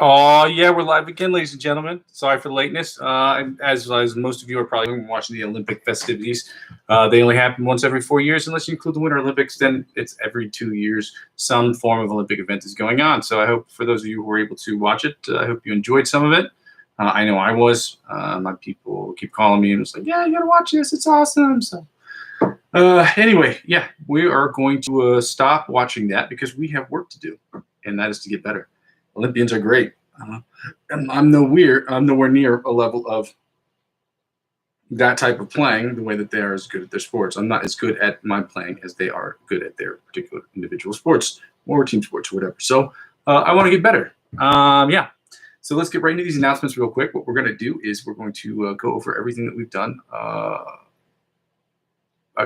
Oh yeah, we're live again, ladies and gentlemen. Sorry for the lateness. As most of you are probably watching the Olympic festivities, they only happen once every 4 years, unless you include the Winter Olympics. Then it's every 2 years. Some form of Olympic event is going on. So I hope for those of you who were able to watch it, I hope you enjoyed some of it. I know I was. My people keep calling me and it's like, yeah, you gotta watch this. It's awesome. So anyway, yeah, we are going to stop watching that because we have work to do, and that is to get better. Olympians are great. I'm nowhere near a level of that type of playing the way that they are as good at their sports. I'm not as good at my playing as they are good at their particular individual sports or team sports or whatever. So I want to get better. Yeah. So let's get right into these announcements real quick. What we're going to do is we're going to go over everything that we've done.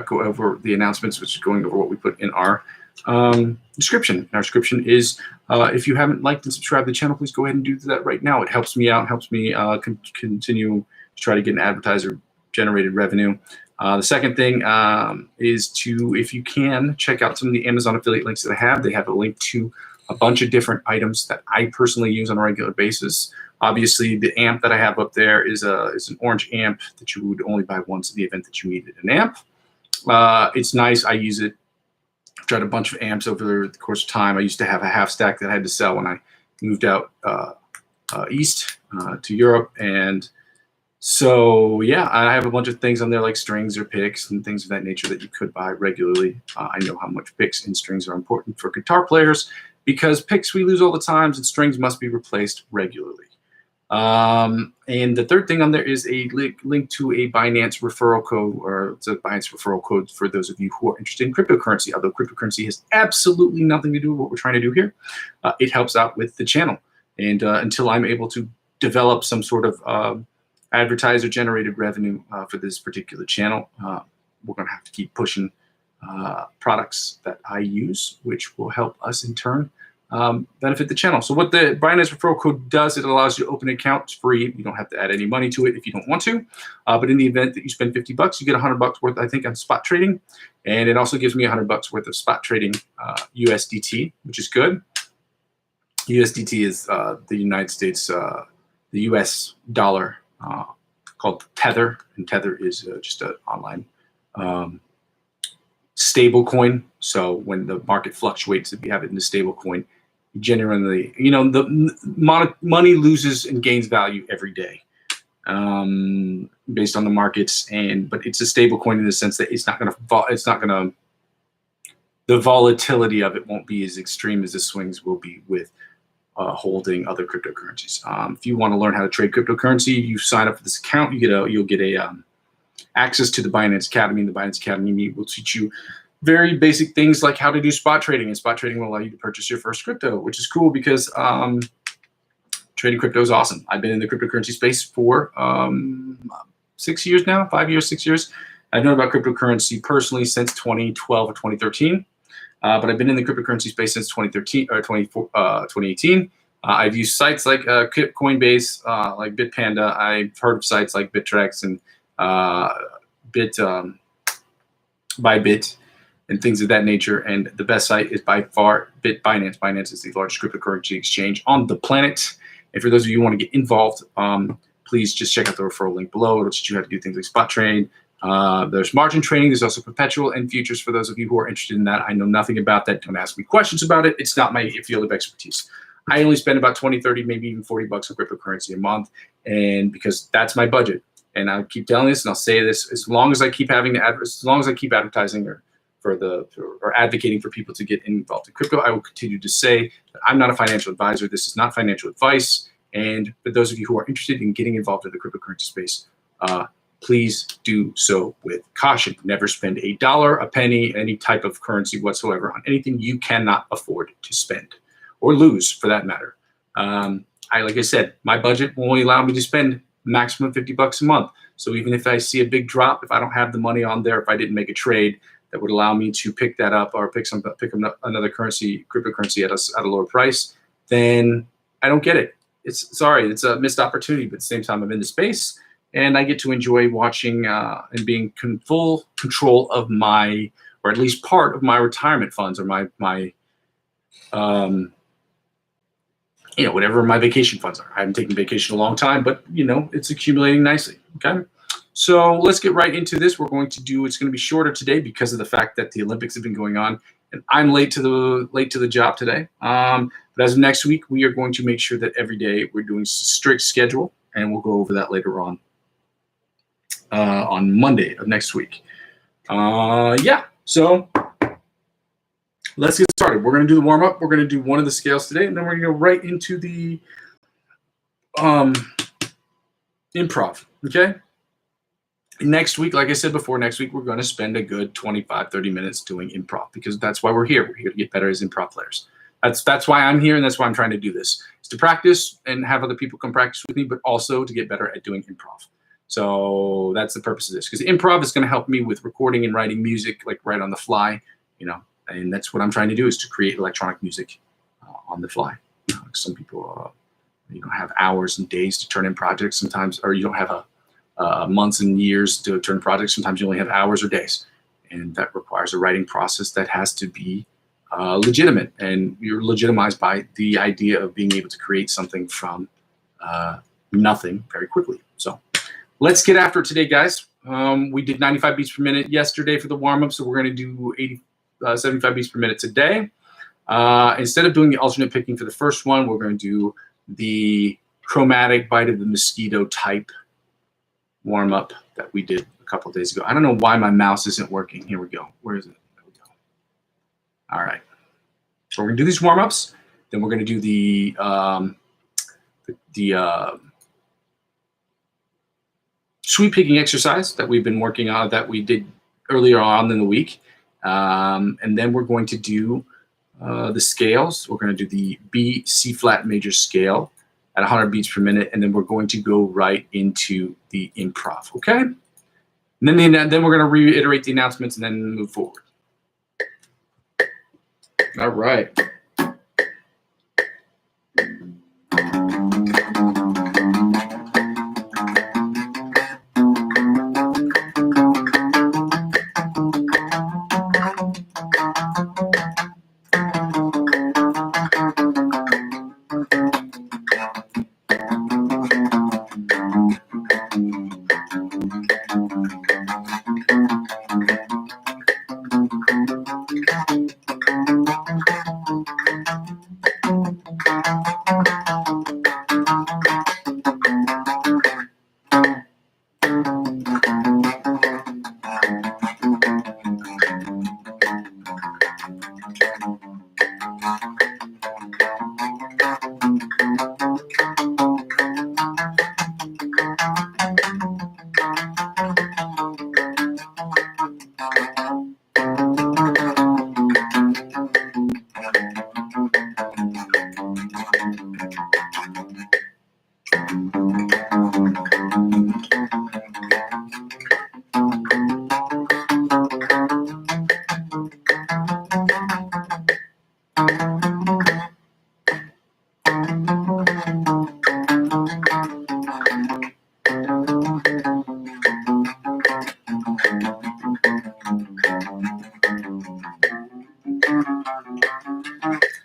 Go over the announcements, which is going over what we put in our description. Our description is, if you haven't liked and subscribed to the channel, please go ahead and do that right now. It helps me out, helps me continue to try to get an advertiser-generated revenue. The second thing is to, if you can, check out some of the Amazon affiliate links that I have. They have a link to a bunch of different items that I personally use on a regular basis. Obviously, the amp that I have up there is an orange amp that you would only buy once in the event that you needed an amp. It's nice. I use it. I've tried a bunch of amps over the course of time. I used to have a half stack that I had to sell when I moved out east to Europe. And so, yeah, I have a bunch of things on there like strings or picks and things of that nature that you could buy regularly. I know how much picks and strings are important for guitar players because picks we lose all the time and strings must be replaced regularly. And the third thing on there is a link to a Binance referral code, or it's a Binance referral code for those of you who are interested in cryptocurrency. Although cryptocurrency has absolutely nothing to do with what we're trying to do here, it helps out with the channel. And until I'm able to develop some sort of advertiser-generated revenue for this particular channel, we're going to have to keep pushing products that I use, which will help us in turn benefit the channel. So what the Binance referral code does, it allows you to open an account. It's free. You don't have to add any money to it if you don't want to. But in the event that you spend $50, you get $100 worth, I think, on spot trading. And it also gives me $100 worth of spot trading USDT, which is good. USDT is the United States, the US dollar called Tether. And Tether is just an online stable coin. So when the market fluctuates, if you have it in a stable coin, generally, you know, the money loses and gains value every day based on the markets. But it's a stable coin in the sense that the volatility of it won't be as extreme as the swings will be with holding other cryptocurrencies. If you want to learn how to trade cryptocurrency, you sign up for this account. You'll get access to the Binance Academy. The Binance Academy will teach you very basic things like how to do spot trading, and spot trading will allow you to purchase your first crypto, which is cool because trading crypto is awesome. I've been in the cryptocurrency space for 6 years now, 5 years, 6 years. I've known about cryptocurrency personally since 2012 or 2013, but I've been in the cryptocurrency space since 2013 or 2018. I've used sites like Coinbase, like Bitpanda. I've heard of sites like Bittrex and Bybit and things of that nature. And the best site is by far Binance. Binance is the largest cryptocurrency exchange on the planet. And for those of you who want to get involved, please just check out the referral link below. It'll teach you how to do things like spot trade. There's margin trading. There's also perpetual and futures for those of you who are interested in that. I know nothing about that. Don't ask me questions about it. It's not my field of expertise. I only spend about 20, 30, maybe even $40 on cryptocurrency a month. And because that's my budget. And I keep telling this, and I'll say this as long as I keep advertising or advocating for people to get involved in crypto, I will continue to say that I'm not a financial advisor. This is not financial advice. And for those of you who are interested in getting involved in the cryptocurrency space, please do so with caution. Never spend a dollar, a penny, any type of currency whatsoever on anything you cannot afford to spend or lose, for that matter. Like I said, my budget will only allow me to spend maximum $50 a month. So even if I see a big drop, if I don't have the money on there, if I didn't make a trade that would allow me to pick that up or pick another cryptocurrency at a lower price, then I don't get it. It's a missed opportunity. But at the same time, I'm in the space and I get to enjoy watching and being in full control of my, or at least part of my retirement funds or my whatever my vacation funds are. I haven't taken vacation in a long time, but it's accumulating nicely. Okay. So let's get right into this. It's going to be shorter today because of the fact that the Olympics have been going on, and I'm late to the job today. But as of next week, we are going to make sure that every day we're doing strict schedule, and we'll go over that later on Monday of next week. Yeah. So let's get started. We're going to do the warm up. We're going to do one of the scales today, and then we're going to go right into the improv. Okay. Next week, like I said before, next week we're going to spend a good 25, 30 minutes doing improv because that's why we're here. We're here to get better as improv players. That's why I'm here, and that's why I'm trying to do this. It's to practice and have other people come practice with me, but also to get better at doing improv. So that's the purpose of this, because improv is going to help me with recording and writing music, like right on the fly, and that's what I'm trying to do, is to create electronic music on the fly. Some people, have hours and days to turn in projects sometimes, or you don't have months and years to turn projects. Sometimes you only have hours or days, and that requires a writing process that has to be legitimate, and you're legitimized by the idea of being able to create something from nothing very quickly. So let's get after it today, guys. We did 95 beats per minute yesterday for the warm-up, so we're going to do 75 beats per minute today. Instead of doing the alternate picking for the first one, we're going to do the chromatic bite of the mosquito type warm-up that we did a couple of days ago. I don't know why my mouse isn't working. Here we go. Where is it? There we go. All right. So we're going to do these warm-ups. Then we're going to do the sweep picking exercise that we've been working on, that we did earlier on in the week. And then we're going to do the scales. We're going to do the B, C flat major scale at 100 beats per minute, and then we're going to go right into the improv, okay? And then we're going to reiterate the announcements and then move forward. All right.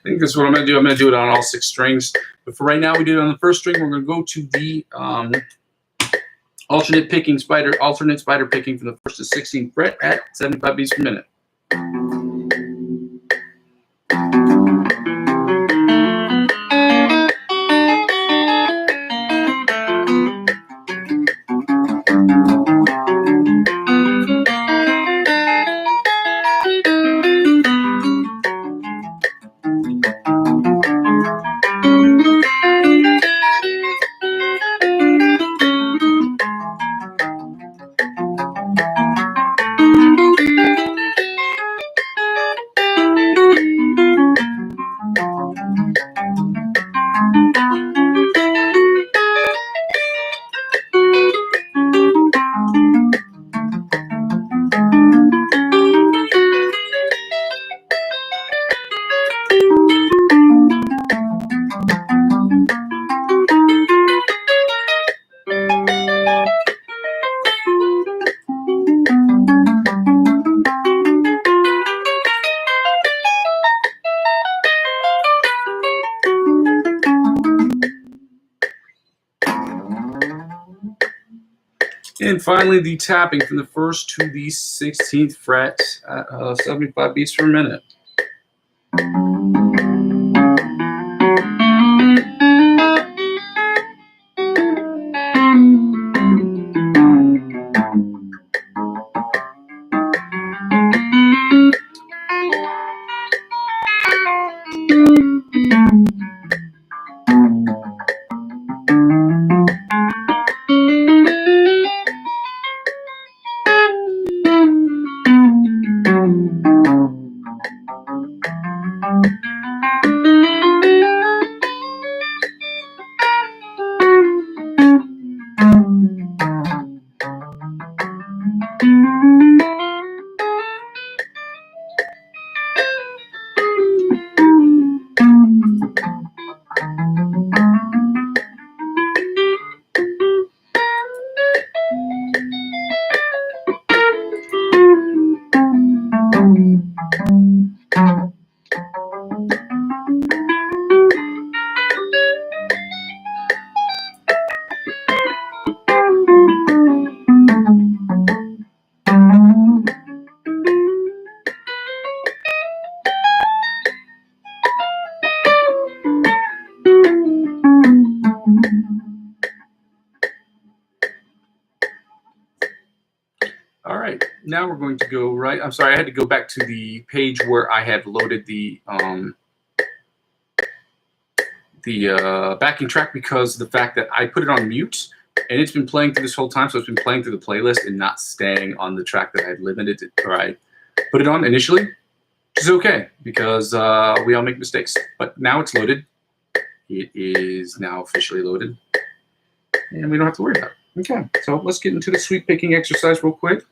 I think that's what I'm going to do. I'm going to do it on all 6 strings. But for right now, we did it on the first string. We're going to go to the alternate spider picking from the 1st to 16th fret at 75 beats per minute. And finally, the tapping from the 1st to the 16th fret at 75 beats per minute. All right, now we're going to go right. I'm sorry, I had to go back to the page where I had loaded the backing track because of the fact that I put it on mute and it's been playing through this whole time. So it's been playing through the playlist and not staying on the track that I had limited it, or I put it on initially, which is okay because we all make mistakes. But now it's loaded. It is now officially loaded, and we don't have to worry about it. Okay, so let's get into the sweep picking exercise real quick.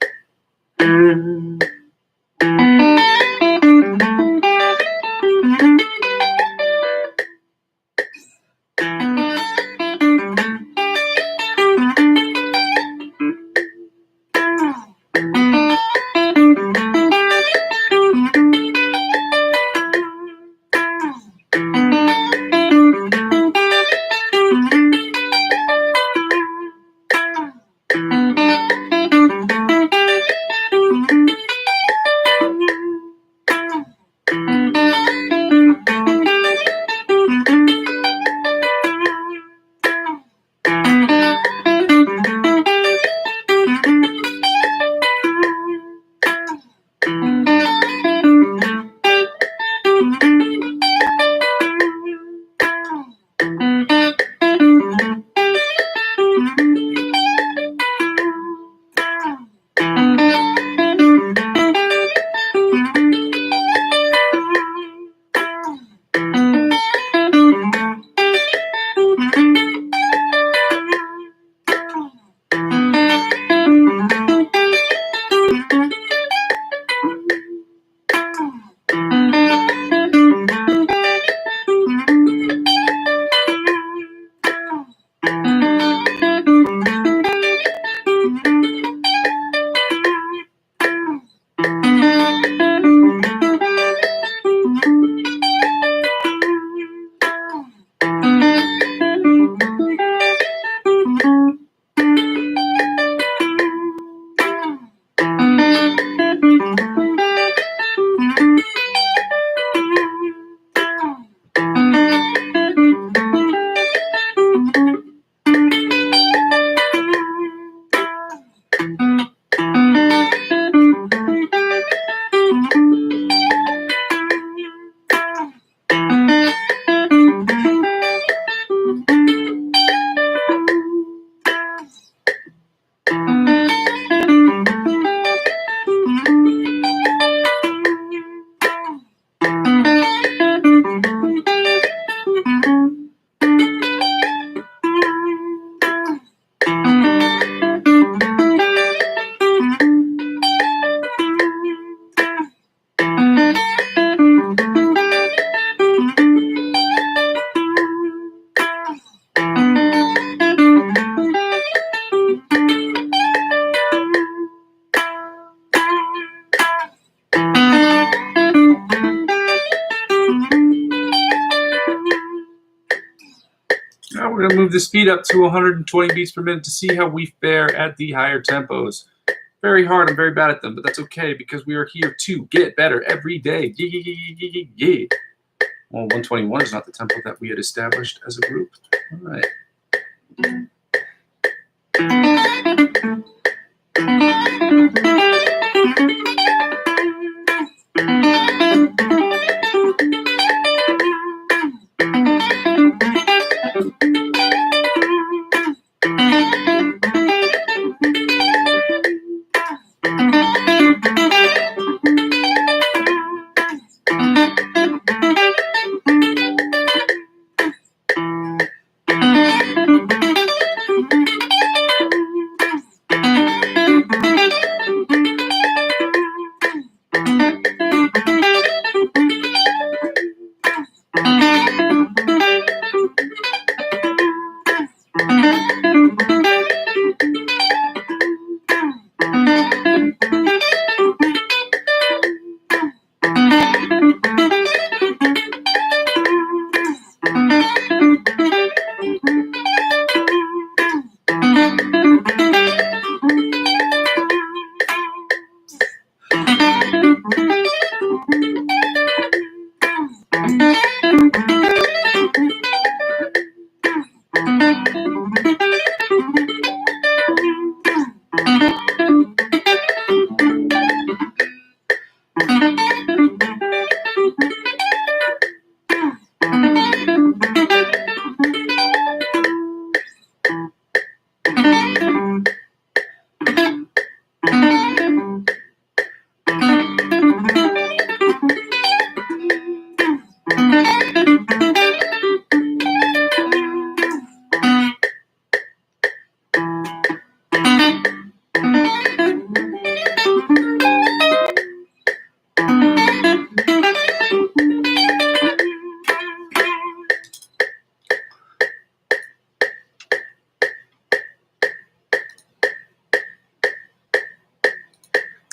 Now we're going to move the speed up to 120 beats per minute to see how we fare at the higher tempos. Very hard. I'm very bad at them, but that's okay because we are here to get better every day. Yeah. Well, 121 is not the tempo that we had established as a group. All right.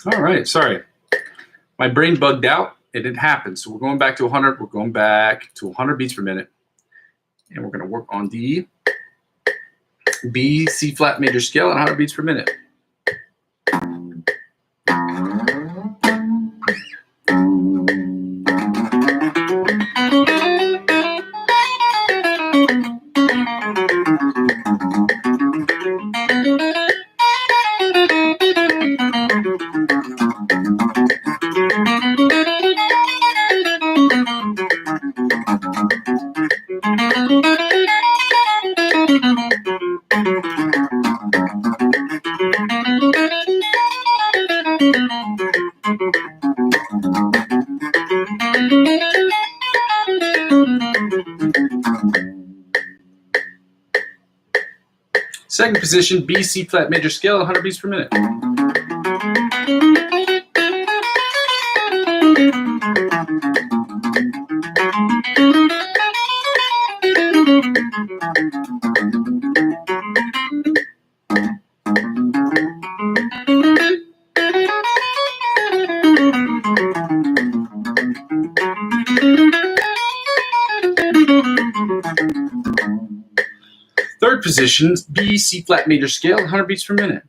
All right, sorry. My brain bugged out. It didn't happen. So we're going back to 100. We're going back to 100 beats per minute. And we're going to work on the B, C flat major scale at 100 beats per minute. Second position, B, C flat major scale at 100 beats per minute. Third position, B, C flat major scale, 100 beats per minute.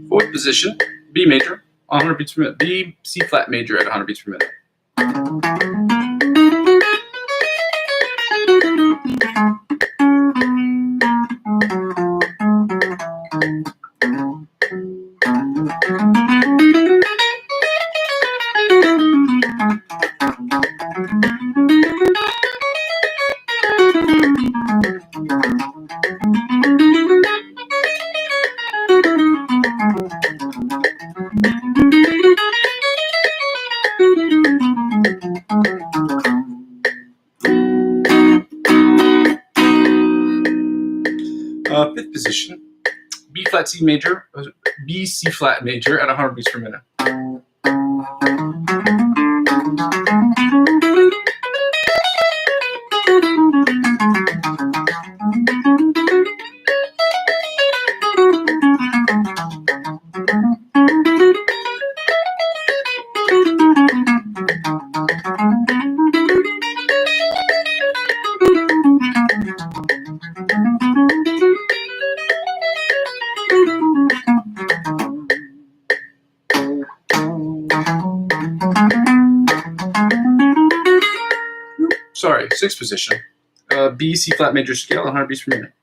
Fourth position, B major, 100 beats per minute. B, C flat major at 100 beats per minute. Fifth position, B flat C major, B C flat major at 100 beats per minute. Sorry, sixth position, B C flat major scale, 100 beats per minute.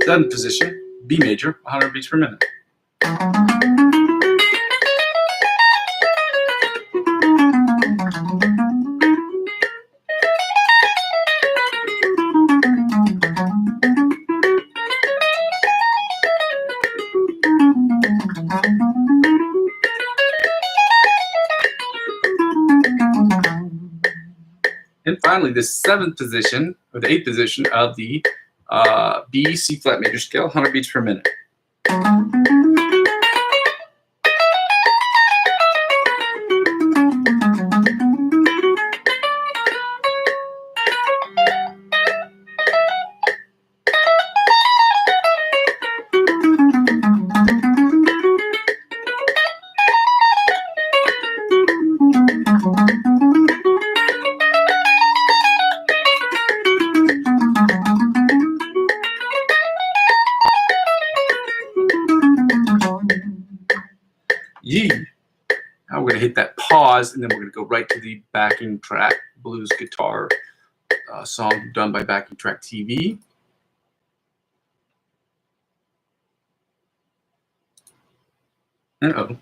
Seventh position, B major, 100 beats per minute. And finally, the seventh position, or the eighth position of the B C flat major scale, 100 beats per minute. Yee. Now we're going to hit that pause, and then we're going to go right to the backing track blues guitar song done by Backing Track TV. Uh-oh.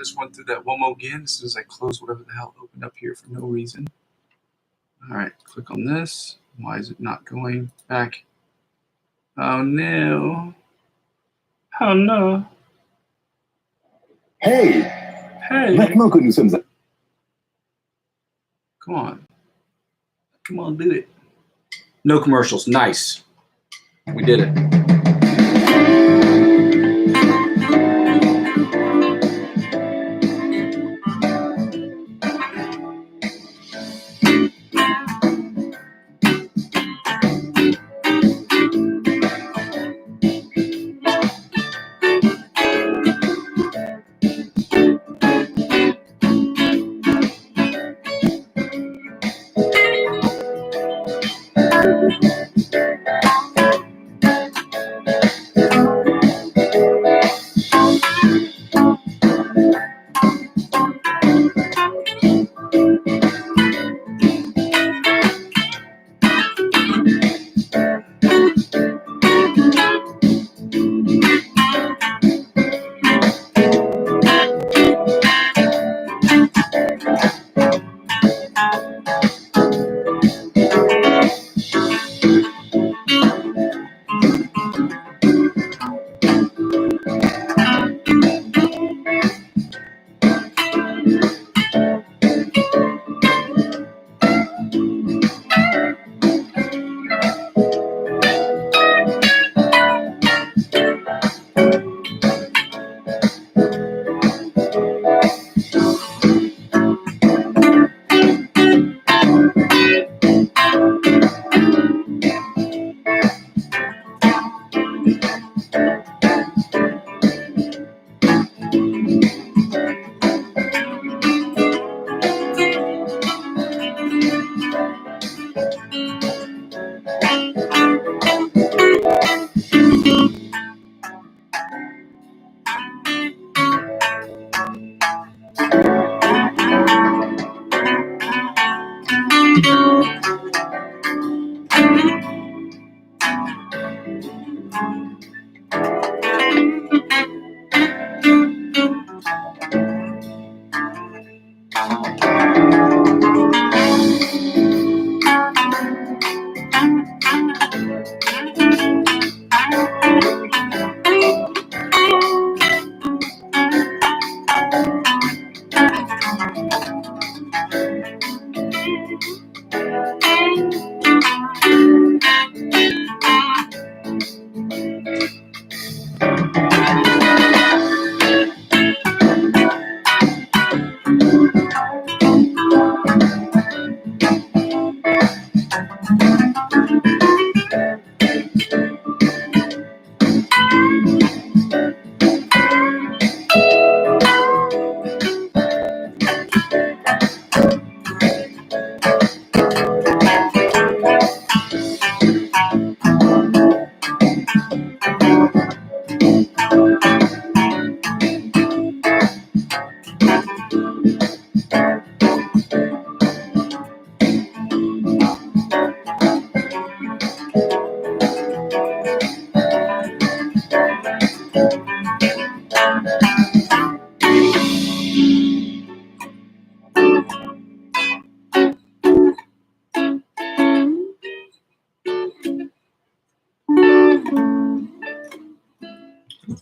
just run through that one more again as soon as I close whatever the hell opened up here for no reason. All right, click on this. Why is it not going back? Oh no. Oh no. Hey. Hey. Come on. Come on, do it. No commercials. Nice. We did it.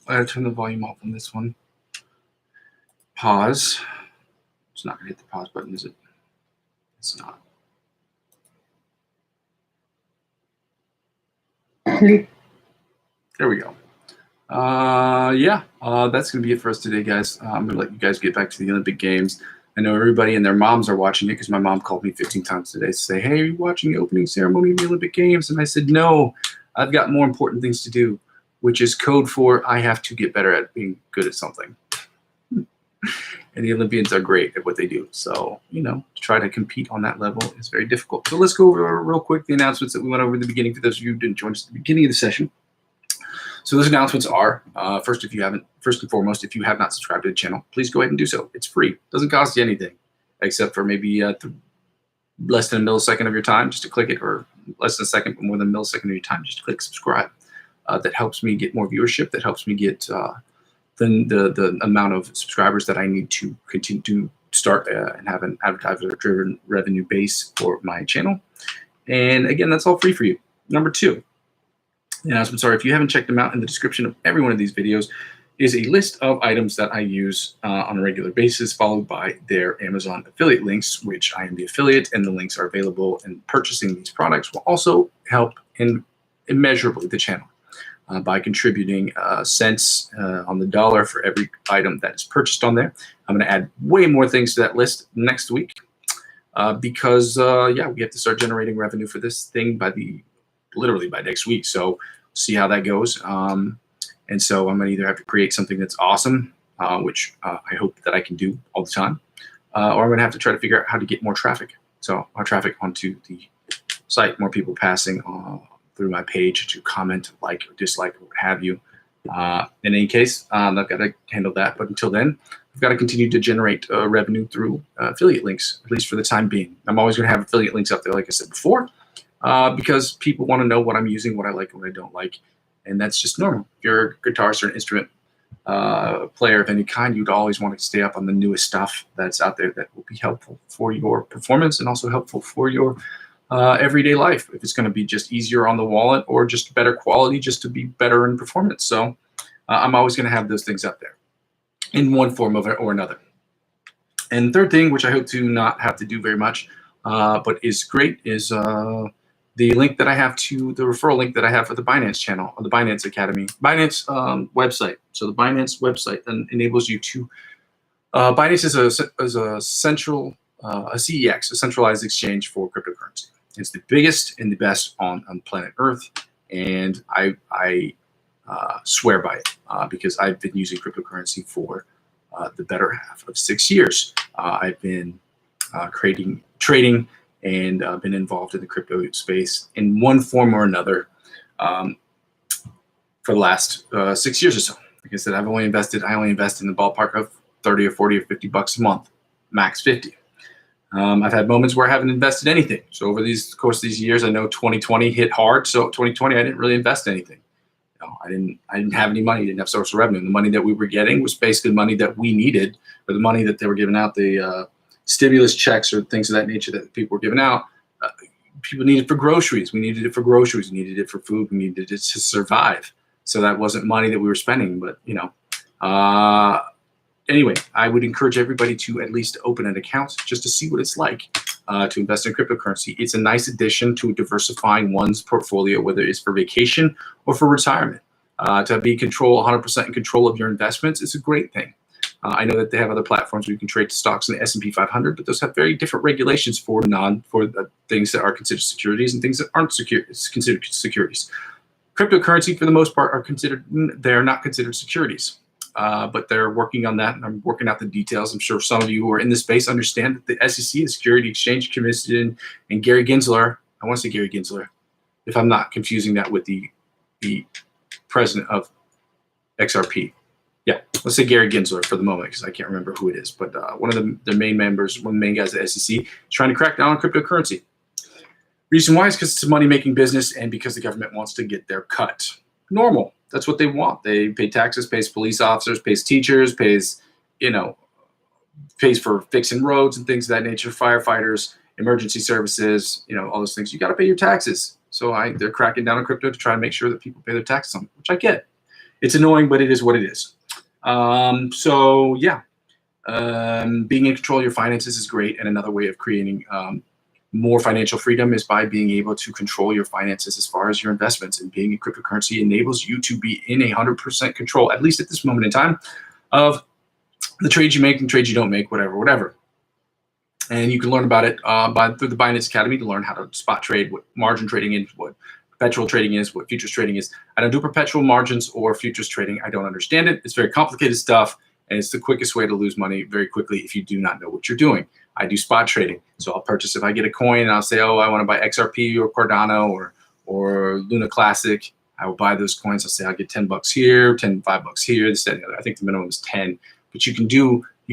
I gotta turn the volume off on this one. Pause. It's not gonna hit the pause button, is it? It's not. There we go. That's gonna be it for us today, guys. I'm gonna let you guys get back to the Olympic Games. I know everybody and their moms are watching it because my mom called me 15 times today to say, "Hey, are you watching the opening ceremony of the Olympic Games?" And I said, "No, I've got more important things to do," which is code for I have to get better at being good at something. And the Olympians are great at what they do. So, to try to compete on that level is very difficult. So let's go over real quick the announcements that we went over at the beginning for those of you who didn't join us at the beginning of the session. So those announcements are, first and foremost, if you have not subscribed to the channel, please go ahead and do so. It's free. It doesn't cost you anything, except for maybe less than a millisecond of your time just to click it, or less than a second, but more than a millisecond of your time just to click subscribe. That helps me get more viewership. That helps me get the amount of subscribers that I need to continue to start and have an advertiser-driven revenue base for my channel. And again, that's all free for you. Number two, and I'm sorry, if you haven't checked them out, in the description of every one of these videos is a list of items that I use on a regular basis, followed by their Amazon affiliate links, which I am the affiliate, and the links are available. And purchasing these products will also help immeasurably the channel by contributing cents on the dollar for every item that is purchased on there. I'm going to add way more things to that list next week because yeah, we have to start generating revenue for this thing literally by next week. So see how that goes. And so I'm going to either have to create something that's awesome, which I hope that I can do all the time, or I'm going to have to try to figure out how to get more traffic. So more traffic onto the site, more people passing through my page to comment, like, or dislike, or what have you. In any case, I've got to handle that. But until then, I've got to continue to generate revenue through affiliate links, at least for the time being. I'm always going to have affiliate links up there, like I said before, because people want to know what I'm using, what I like, and what I don't like. And that's just normal. If you're a guitarist or an instrument player of any kind, you'd always want to stay up on the newest stuff that's out there that will be helpful for your performance and also helpful for your everyday life. If it's going to be just easier on the wallet or just better quality, just to be better in performance. So I'm always going to have those things out there in one form of it or another. And third thing, which I hope to not have to do very much, but is great, is the link that I have to the referral link that I have for the Binance channel, or the Binance Academy, Binance website. So the Binance website then enables you to, Binance is a central, a CEX, a centralized exchange for cryptocurrency. It's the biggest and the best on planet Earth. And I swear by it because I've been using cryptocurrency for the better half of 6 years. I've been trading and been involved in the crypto space in one form or another for the last 6 years or so. Like I said, I only invest in the ballpark of 30 or 40 or 50 bucks a month, max 50. I've had moments where I haven't invested anything. So over the course of these years, I know 2020 hit hard. So 2020, I didn't really invest anything. I didn't have any money, didn't have source of revenue. And the money that we were getting was basically money that we needed, or the money that they were giving out, the stimulus checks or things of that nature that people were giving out. People needed for groceries. We needed it for groceries. We needed it for food. We needed it to survive. So that wasn't money that we were spending. But, you know, anyway, I would encourage everybody to at least open an account just to see what it's like to invest in cryptocurrency. It's a nice addition to diversifying one's portfolio, whether it's for vacation or for retirement. To be 100% in control of your investments is a great thing. I know that they have other platforms where you can trade stocks in the S&P 500, but those have very different regulations for things that are considered securities and things that aren't considered securities. Cryptocurrency, for the most part, they're not considered securities, but they're working on that, and I'm working out the details. I'm sure some of you who are in this space understand that the SEC, the Security Exchange Commission, and Gary Gensler, I want to say Gary Gensler, if I'm not confusing that with the president of XRP. Yeah, let's say Gary Gensler for the moment, because I can't remember who it is. But one of the main members, one of the main guys at the SEC, is trying to crack down on cryptocurrency. Reason why is because it's a money-making business and because the government wants to get their cut. Normal. That's what they want. They pay taxes, pays police officers, pays teachers, pays for fixing roads and things of that nature, firefighters, emergency services, all those things. You got to pay your taxes. So they're cracking down on crypto to try to make sure that people pay their taxes on it, which I get. It's annoying, but it is what it is. So yeah, being in control of your finances is great. And another way of creating more financial freedom is by being able to control your finances as far as your investments. And being in cryptocurrency enables you to be in 100% control, at least at this moment in time, of the trades you make and trades you don't make, whatever. And you can learn about it through the Binance Academy to learn how to spot trade, what margin trading is, what perpetual trading is, what futures trading is. I don't do perpetual margins or futures trading. I don't understand it. It's very complicated stuff, and it's the quickest way to lose money very quickly if you do not know what you're doing. I do spot trading. So I'll purchase, if I get a coin and I'll say, oh, I want to buy XRP or Cardano or Luna Classic, I will buy those coins. I'll say I'll get 10 bucks here, 5 bucks here, this, that, and the other. I think the minimum is 10. But you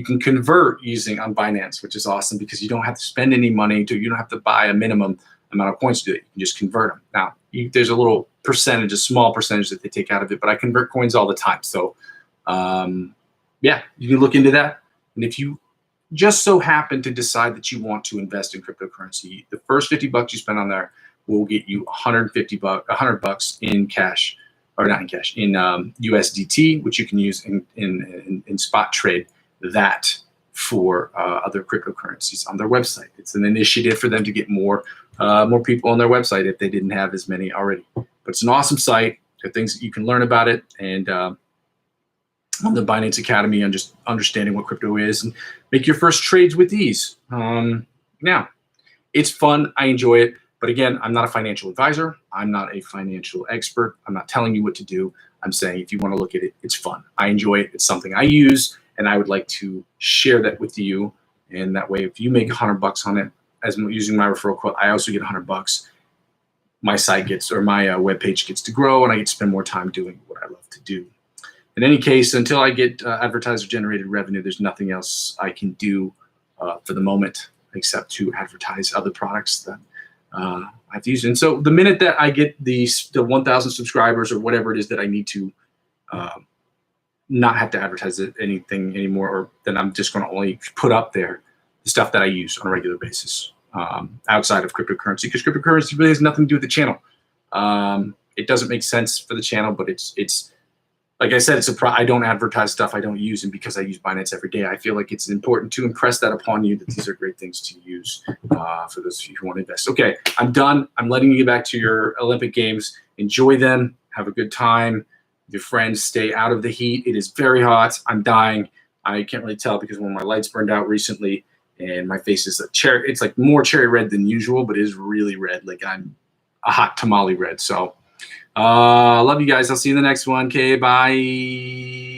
can convert using on Binance, which is awesome because you don't have to spend any money you don't have to buy a minimum amount of coins to do it. You can just convert them. Now, there's a little percentage, a small percentage that they take out of it, but I convert coins all the time. So Yeah, you can look into that. And if you just so happen to decide that you want to invest in cryptocurrency, the first $50 you spend on there will get you $100 in cash, or not in cash, in USDT, which you can use in spot trade that for other cryptocurrencies on their website. It's an initiative for them to get more people on their website if they didn't have as many already. But it's an awesome site. There are things that you can learn about it, and on the Binance Academy on just understanding what crypto is and make your first trades with ease. Now, it's fun. I enjoy it. But again, I'm not a financial advisor. I'm not a financial expert. I'm not telling you what to do. I'm saying if you want to look at it, it's fun. I enjoy it. It's something I use, and I would like to share that with you. And that way, if you make $100 on it, as I'm using my referral code, I also get $100. My site gets, or my webpage gets to grow, and I get to spend more time doing what I love to do. In any case, until I get advertiser-generated revenue, there's nothing else I can do for the moment except to advertise other products that I've used. And so the minute that I get the 1,000 subscribers or whatever it is that I need to not have to advertise anything anymore, or then I'm just going to only put up there the stuff that I use on a regular basis outside of cryptocurrency, because cryptocurrency really has nothing to do with the channel. It doesn't make sense for the channel, but it's like I said, I don't advertise stuff I don't use, and because I use Binance every day, I feel like it's important to impress that upon you that these are great things to use for those of you who want to invest. Okay, I'm done. I'm letting you get back to your Olympic Games. Enjoy them. Have a good time with your friends. Stay out of the heat. It is very hot. I'm dying. I can't really tell because one of my lights burned out recently, and my face is it's like more cherry red than usual, but it is really red. Like I'm a hot tamale red. So love you guys. I'll see you in the next one. Okay, bye.